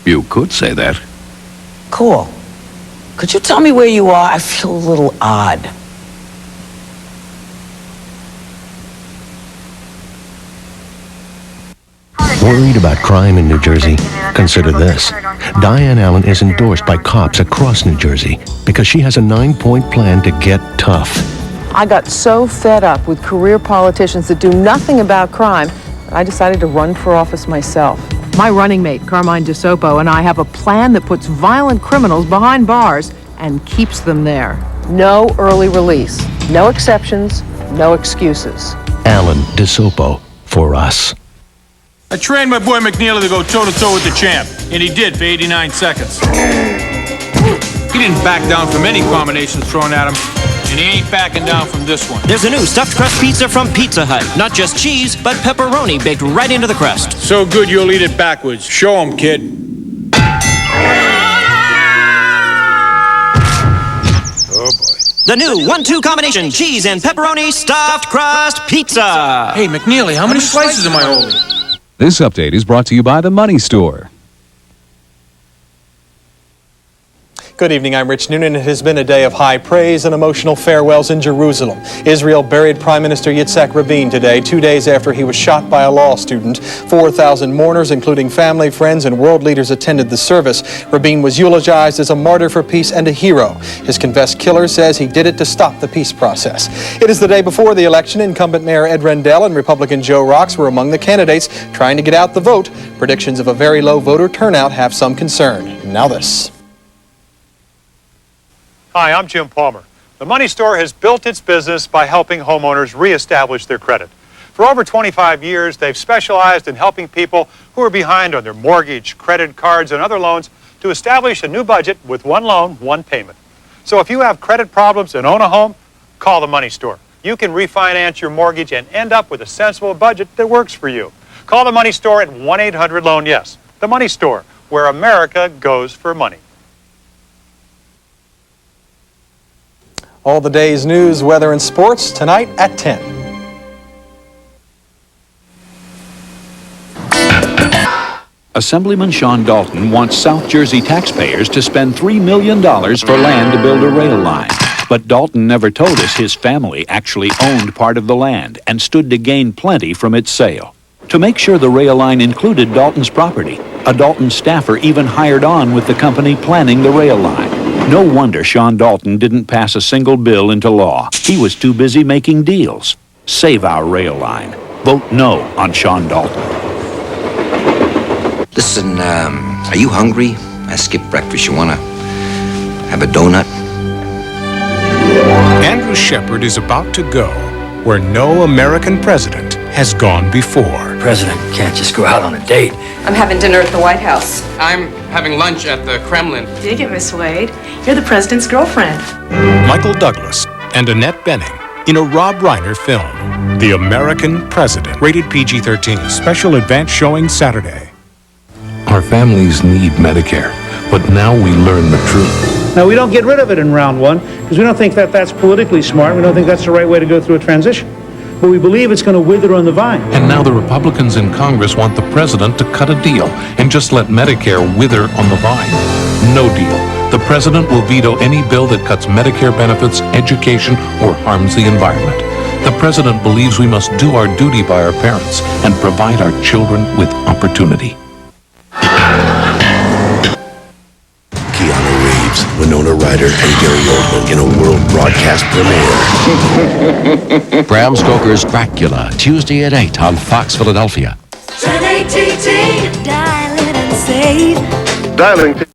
You could say that. Cool. Could you tell me where you are? I feel a little odd. Worried about crime in New Jersey? Consider this. Diane Allen is endorsed by cops across New Jersey because she has a 9-point plan to get tough. I got so fed up with career politicians that do nothing about crime, I decided to run for office myself. My running mate, Carmine DeSopo, and I have a plan that puts violent criminals behind bars and keeps them there. No early release, no exceptions, no excuses. Allen DeSopo. for us. I trained my boy McNeely to go toe-to-toe with the champ, and he did for 89 seconds. He didn't back down from any combinations thrown at him, and he ain't backing down from this one. There's a new stuffed crust pizza from Pizza Hut. Not just cheese, but pepperoni baked right into the crust. So good you'll eat it backwards. Show him, kid. Oh boy. The new 1-2 combination cheese and pepperoni stuffed crust pizza. Hey, McNeely, how many slices am I holding? This update is brought to you by the Money Store. Good evening, I'm Rich Noonan. It has been a day of high praise and emotional farewells in Jerusalem. Israel buried Prime Minister Yitzhak Rabin today, 2 days after he was shot by a law student. 4,000 mourners, including family, friends, and world leaders, attended the service. Rabin was eulogized as a martyr for peace and a hero. His confessed killer says he did it to stop the peace process. It is the day before the election. Incumbent Mayor Ed Rendell and Republican Joe Rocks were among the candidates trying to get out the vote. Predictions of a very low voter turnout have some concern. Now this. Hi, I'm Jim Palmer. The Money Store has built its business by helping homeowners reestablish their credit. For over 25 years, they've specialized in helping people who are behind on their mortgage, credit cards, and other loans to establish a new budget with one loan, one payment. So if you have credit problems and own a home, call the Money Store. You can refinance your mortgage and end up with a sensible budget that works for you. Call the Money Store at 1-800-LOAN-YES. The Money Store, where America goes for money. All the day's news, weather, and sports tonight at 10. Assemblyman Sean Dalton wants South Jersey taxpayers to spend $3 million for land to build a rail line. But Dalton never told us his family actually owned part of the land and stood to gain plenty from its sale. To make sure the rail line included Dalton's property, a Dalton staffer even hired on with the company planning the rail line. No wonder Sean Dalton didn't pass a single bill into law. He was too busy making deals. Save our rail line. Vote no on Sean Dalton. Listen, are you hungry? I skipped breakfast. You wanna have a donut? Andrew Shepard is about to go where no American president has gone before. President can't just go out on a date. I'm having dinner at the White House. I'm having lunch at the Kremlin. Dig it, Miss Wade. You're the president's girlfriend. Michael Douglas and Annette Bening in a Rob Reiner film, The American President, rated PG-13, special advance showing Saturday. Our families need Medicare, but now we learn the truth. Now, we don't get rid of it in round one because we don't think that that's politically smart. We don't think that's the right way to go through a transition. But we believe it's going to wither on the vine. And now the Republicans in Congress want the president to cut a deal and just let Medicare wither on the vine. No deal. The president will veto any bill that cuts Medicare benefits, education, or harms the environment. The president believes we must do our duty by our parents and provide our children with opportunity. Winona Ryder and Gary Oldman in a world broadcast premiere. Bram Stoker's Dracula, Tuesday at 8 on Fox Philadelphia. Dial it and save. Dialing